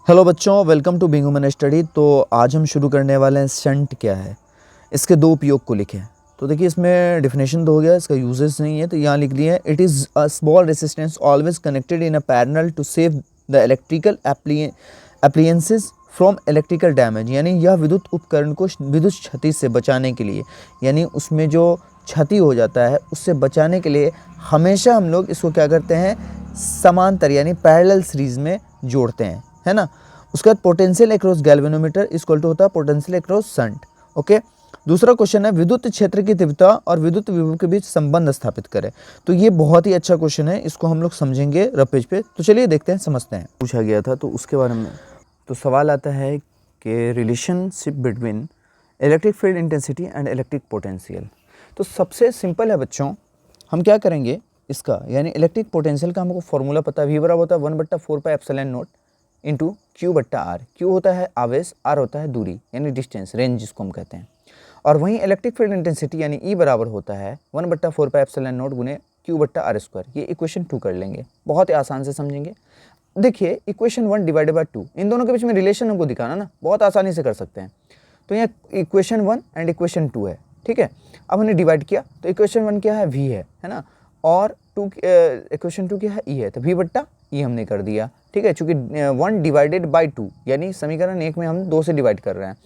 Hello बच्चों, welcome to being human study. तो आज हम शुरू करने वाले हैं शंट क्या है, इसके दो उपयोग को लिखें। तो देखिए, इसमें डिफिनेशन तो हो गया, इसका यूजेस नहीं है तो यहाँ लिख दिए हैं, it is a small resistance always connected in a parallel to save the electrical appliances from electrical damage. यानी यह विद्युत उपकरण को विद्युत क्षति से बचाने के लिए, यानी उसमें जो क्षति हो जाता है उससे बचाने के लिए हमेशा हम लोग इसको क्या करते हैं, समांतर यानी पैरेलल सीरीज में जोड़ते हैं, है ना। उसके बाद potential across galvanometer equal to होता है पोटेंशियल अक्रॉस शंट। ओके, दूसरा क्वेश्चन है विद्युत क्षेत्र की तीव्रता और विद्युत विभव के बीच संबंध स्थापित करें। तो ये बहुत ही अच्छा क्वेश्चन है, इसको हम लोग समझेंगे रफ पेज पे। तो चलिए देखते हैं, समझते हैं। पूछा गया था तो उसके बारे में तो सवाल आता है कि relationship between electric field intensity and electric potential. तो सबसे सिंपल है बच्चों, हम क्या करेंगे इसका, यानी इलेक्ट्रिक पोटेंशियल का हमको फॉर्मूला पता है, V बराबर होता है 1/4πε0 इंटू Q बट्टा आर। Q होता है आवेश, R होता है दूरी यानी डिस्टेंस, रेंज जिसको हम कहते हैं। और वहीं इलेक्ट्रिक फील्ड इंटेंसिटी यानी E बराबर होता है 1/4πε0 गुने Q बट्टा आर स्क्वायर। ये इक्वेशन 2 कर लेंगे, बहुत ही आसान से समझेंगे। देखिए इक्वेशन 1 डिवाइडेड बाय 2, इन दोनों के बीच में रिलेशन हमको दिखाना ना, बहुत आसानी से कर सकते हैं। तो यहाँ इक्वेशन 1 एंड इक्वेशन 2 है, ठीक है। अब हमने डिवाइड किया तो इक्वेशन 1 क्या है, V है ना, और इक्वेशन 2 क्या है, E है। तो V बट्टा E हमने कर दिया, ठीक है, चूंकि 1 डिवाइडेड बाई 2 यानी समीकरण 1 में हम 2 से डिवाइड कर रहे हैं।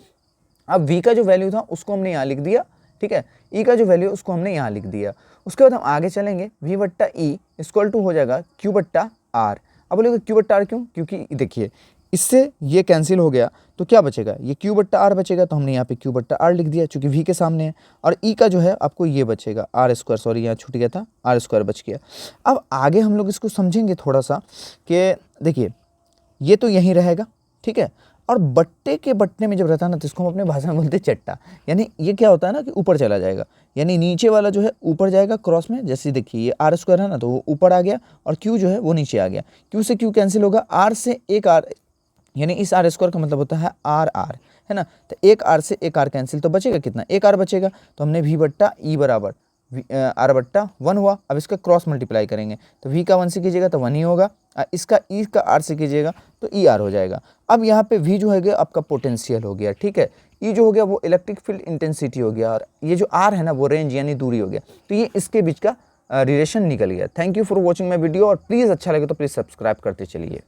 अब V का जो वैल्यू था उसको हमने यहाँ लिख दिया, ठीक है। E का जो वैल्यू उसको हमने यहाँ लिख दिया। उसके बाद हम आगे चलेंगे, V बट्टा E इक्वल टू हो जाएगा Q बट्टा R। अब बोलेगा Q बट्टा R क्यों, क्योंकि देखिए इससे ये कैंसिल हो गया तो क्या बचेगा, ये Q बट्टा R बचेगा। तो हमने यहाँ पे Q बट्टा R लिख दिया चूंकि V के सामने है। और E का जो है आपको ये बचेगा R स्क्वायर, सॉरी यहाँ छूट गया था, R स्क्वायर बच गया। अब आगे हम लोग इसको समझेंगे थोड़ा सा कि देखिए ये तो यहीं रहेगा, ठीक है। और बट्टे के बटने में जब रहता है ना तो इसको हम अपने भाषा में बोलते हैं चट्टा। यानी ये क्या होता है ना कि ऊपर चला जाएगा, यानी नीचे वाला जो है ऊपर जाएगा क्रॉस में। जैसे देखिए ये R स्क्वायर है ना, तो वो ऊपर आ गया और Q जो है वो नीचे आ गया। Q से Q कैंसिल होगा, R से एक R, यानी इस R स्क्वायर का मतलब होता है R, है ना। तो एक R से एक R कैंसिल, तो बचेगा कितना, एक R बचेगा। तो हमने V बट्टा E बराबर R बट्टा 1 हुआ। अब इसका क्रॉस मल्टीप्लाई करेंगे तो V का 1 से कीजिएगा तो 1 ही होगा, इसका E का R से कीजिएगा तो ER हो जाएगा। अब यहाँ पे V जो है आपका पोटेंशियल हो गया, ठीक है। E जो हो गया वो इलेक्ट्रिक फील्ड इंटेंसिटी हो गया, और ये जो R है ना वो रेंज यानी दूरी हो गया। तो ये इसके बीच का रिलेशन निकल गया। Thank you for watching my video, और प्लीज़ अच्छा लगे तो प्लीज़ सब्सक्राइब करते चलिए।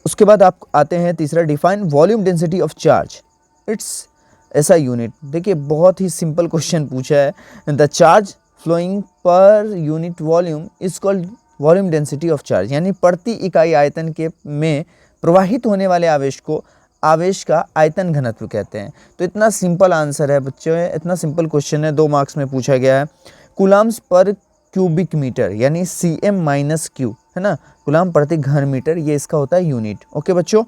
उसके बाद आप आते हैं तीसरा, define volume density of charge, its ऐसा यूनिट। देखिए बहुत ही सिंपल क्वेश्चन पूछा है, the charge flowing per unit volume is called volume density of charge. यानी प्रति इकाई आयतन के में प्रवाहित होने वाले आवेश को आवेश का आयतन घनत्व कहते हैं। तो इतना सिंपल आंसर है बच्चों, इतना सिंपल क्वेश्चन है, 2 मार्क्स में पूछा गया है। कूलम्स पर क्यूबिक मीटर यानी Cm माइनस Q, है ना, कूलम प्रति घन मीटर, ये इसका होता है यूनिट। ओके बच्चों,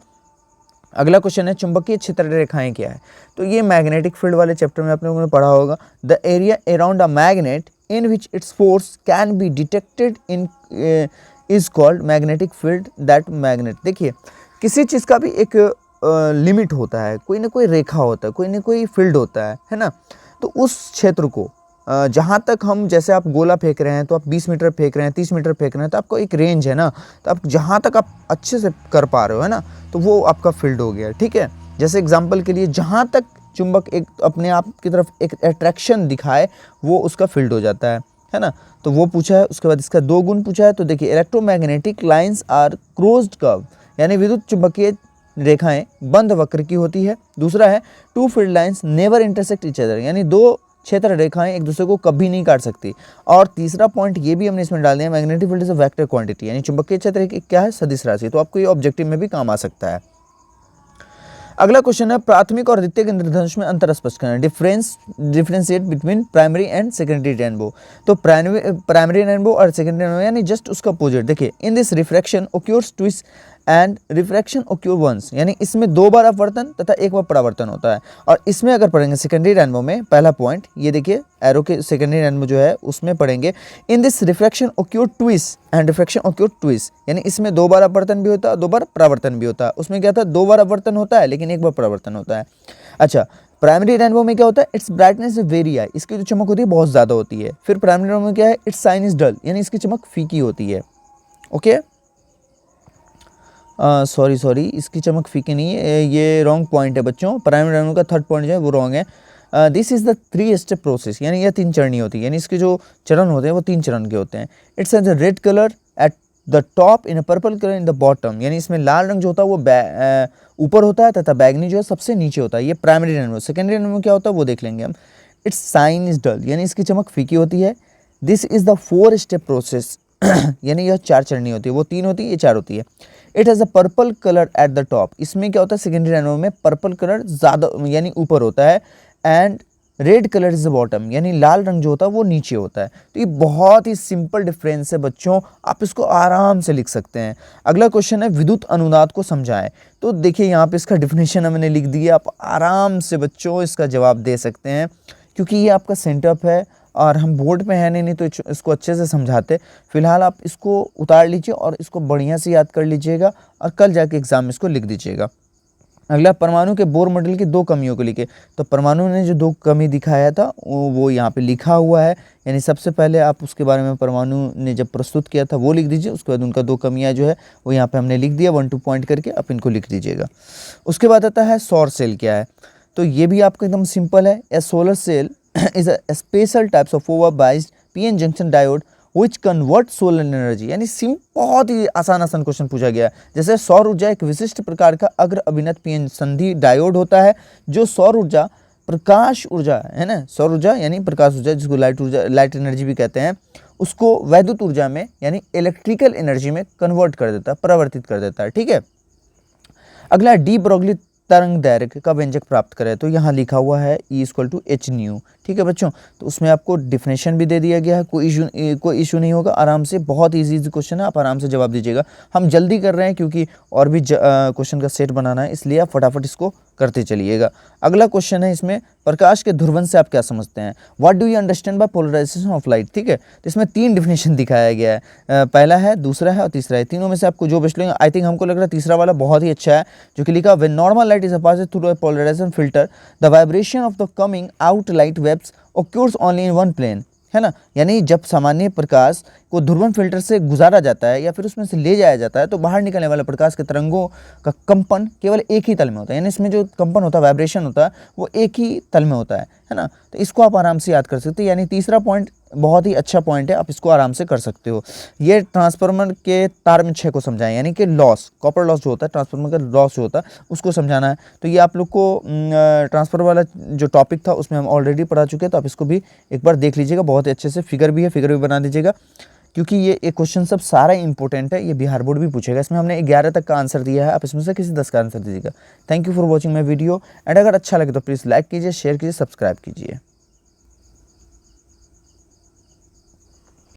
अगला क्वेश्चन है चुंबकीय क्षेत्र रेखाएं क्या है। तो ये मैग्नेटिक फील्ड वाले चैप्टर में आप लोगों ने पढ़ा होगा, the area around a magnet in which its force can be detected in is called magnetic field that magnet. देखिए किसी चीज़ का भी एक लिमिट होता है, कोई ना कोई रेखा होता है, कोई ना कोई फील्ड होता है ना। तो उस क्षेत्र को जहाँ तक हम, जैसे आप गोला फेंक रहे हैं तो आप 20 मीटर फेंक रहे हैं, 30 मीटर फेंक रहे हैं, तो आपको एक रेंज है ना, तो आप जहाँ तक आप अच्छे से कर पा रहे हो, है ना, तो वो आपका फील्ड हो गया, ठीक है। जैसे एग्जांपल के लिए जहाँ तक चुंबक एक अपने आप की तरफ एक अट्रैक्शन दिखाए वो उसका फील्ड हो जाता है ना। तो वो पूछा है। उसके बाद इसका 2 गुण पूछा है। तो देखिए electromagnetic lines are closed curve, यानी विद्युत चुंबकीय रेखाएं बंद वक्र की होती है। दूसरा है two field lines never intersect each other, यानी 2 क्षेत्र रेखाएं एक दूसरे को कभी नहीं काट सकती। और तीसरा पॉइंट ये भी हमने इसमें डाल दिया, magnetic field is a vector quantity, यानी चुंबकीय क्षेत्र क्या है, सदिश राशि। तो आपको ये ऑब्जेक्टिव में भी काम आ सकता है। अगला क्वेश्चन है प्राथमिक और द्वितीयक इंद्रधनुष में अंतर स्पष्ट करना, differentiate between primary and secondary rainbow. तो प्राइमरी रेनबो और सेकेंडरी रेनबो यानी जस्ट उसका अपोजिट। देखिए in this refraction occurs twice and refraction occur once, यानी इसमें 2 बार अपवर्तन तथा 1 बार परावर्तन होता है। और इसमें अगर पढ़ेंगे सेकेंडरी रेनबो में, पहला पॉइंट ये देखिए एरो के सेकेंडरी रेनबो जो है उसमें पढ़ेंगे in this refraction occur twice and refraction occur twice, यानी इसमें 2 बार अपवर्तन भी होता है, 2 बार परावर्तन भी होता है। उसमें क्या था, 2 बार अपवर्तन होता है लेकिन 1 बार परावर्तन होता है। अच्छा, प्राइमरी रेनबो में क्या होता है, इट्स ब्राइटनेस वेरी हाई, इसकी जो चमक होती है बहुत ज़्यादा होती है। फिर प्राइमरी रेनबो में क्या है, इट्स साइन इज डल, यानी इसकी चमक फीकी होती है। ओके, सॉरी इसकी चमक फीकी नहीं है, ये रॉन्ग पॉइंट है बच्चों। प्राइमरी डायनेमो का थर्ड पॉइंट जो है वो रॉन्ग है। This is the 3 step process, यानी यह 3 चरणी होती है, यानी इसके जो चरण होते हैं वो 3 चरण के होते हैं। It's as a red colour at the top in a purple colour in the bottom, यानी इसमें लाल रंग जो होता है वो ऊपर होता है तथा बैगनी जो है सबसे नीचे होता है। ये प्राइमरी डायनेमो। सेकेंडरी डायनेमो क्या होता है वो देख लेंगे हम। इट्स साइन इज डल, यानी इसकी चमक फीकी होती है। This is the 4 step process यानी यह 4 चरणी होती है, वो 3 होती है, ये 4 होती है। It has a purple colour at the top, इसमें क्या होता है सेकेंडरी डायनेमो में पर्पल कलर ज़्यादा यानी ऊपर होता है। And red colour is the bottom, यानी लाल रंग जो होता है वो नीचे होता है। तो ये बहुत ही सिंपल डिफरेंस है बच्चों, आप इसको आराम से लिख सकते हैं। अगला क्वेश्चन है विद्युत अनुनाद को समझाएं। तो देखिए यहाँ पे इसका डिफिनेशन हमने लिख दिया, आप आराम से बच्चों इसका जवाब दे सकते हैं, क्योंकि ये आपका सेंटअप है और हम बोर्ड पे है नहीं तो इसको अच्छे से समझाते। फिलहाल आप इसको उतार लीजिए और इसको बढ़िया से याद कर लीजिएगा और कल जाके एग्जाम में इसको लिख दीजिएगा। अगला, परमाणु के बोर मॉडल की 2 कमियों को लिखे। तो परमाणु ने जो 2 कमी दिखाया था वो यहाँ पे लिखा हुआ है, यानी सबसे पहले आप उसके बारे में परमाणु ने जब प्रस्तुत किया था वो लिख दीजिए। उसके बाद उनका 2 कमियाँ जो है वो यहाँ पे हमने लिख दिया 1-2 पॉइंट करके, आप इनको लिख दीजिएगा। उसके बाद आता है सौर सेल क्या है। तो ये भी आपका एकदम सिंपल है। A solar cell is a special types of over biased PN junction diode which convert solar energy, यानी बहुत ही आसान क्वेश्चन पूछा गया है। जैसे सौर ऊर्जा एक विशिष्ट प्रकार का अग्र अभिनत पीएन संधि डायोड होता है जो सौर ऊर्जा प्रकाश ऊर्जा है ना, सौर ऊर्जा यानी प्रकाश ऊर्जा जिसको लाइट एनर्जी भी कहते हैं, उसको वैद्युत ऊर्जा में यानी इलेक्ट्रिकल एनर्जी में कन्वर्ट कर देता है, परिवर्तित कर देता है। ठीक है। अगला, डी ब्रोगली तरंग दैर्घ्य का व्यंजक प्राप्त करें। तो यहाँ लिखा हुआ है E = h न्यू। ठीक है बच्चों, तो उसमें आपको डिफिनेशन भी दे दिया गया है, कोई इशू नहीं होगा। आराम से, बहुत इजी क्वेश्चन है, आप आराम से जवाब दीजिएगा। हम जल्दी कर रहे हैं क्योंकि और भी क्वेश्चन का सेट बनाना है, इसलिए आप फटाफट इसको करते चलिएगा। अगला क्वेश्चन है इसमें, प्रकाश के ध्रुवन से आप क्या समझते हैं। What do you understand by polarisation of light. ठीक है, तो इसमें 3 डिफिनेशन दिखाया गया है, पहला है, दूसरा है और तीसरा है। तीनों में से आपको जो बेस्ट लगेगा, आई थिंक हमको लग रहा है तीसरा वाला बहुत ही अच्छा है, जो कि लिखा, when normal light is pass through a polarisation filter the vibration of the coming out light waves occurs only in one plane, है ना। यानी जब सामान्य प्रकाश को ध्रुवन फिल्टर से गुजारा जाता है या फिर उसमें से ले जाया जाता है तो बाहर निकलने वाले प्रकाश के तरंगों का कंपन केवल एक ही तल में होता है, यानी इसमें जो कंपन होता है, वाइब्रेशन होता है, वो एक ही तल में होता है ना। तो इसको आप आराम से याद कर सकते हैं, यानी तीसरा पॉइंट बहुत ही अच्छा पॉइंट है, आप इसको आराम से कर सकते हो। ये ट्रांसफार्मर के तार में 6 को समझाएं, यानी कि लॉस, कॉपर लॉस जो होता है, ट्रांसफार्मर का लॉस जो होता है उसको समझाना है। तो ये आप लोग को ट्रांसफार्मर वाला जो टॉपिक था उसमें हम ऑलरेडी पढ़ा चुके हैं, तो आप इसको भी एक बार देख लीजिएगा, बहुत ही अच्छे से। फिगर भी है, फिगर भी बना दीजिएगा, क्योंकि ये एक क्वेश्चन सब सारा इंपॉर्टेंट है, ये बिहार बोर्ड भी पूछेगा। इसमें हमने 11 तक का आंसर दिया है, आप इसमें से किसी 10 का आंसर दीजिएगा। Thank you for watching my video, and अगर अच्छा लगे तो प्लीज़ लाइक कीजिए, शेयर कीजिए, सब्सक्राइब कीजिए।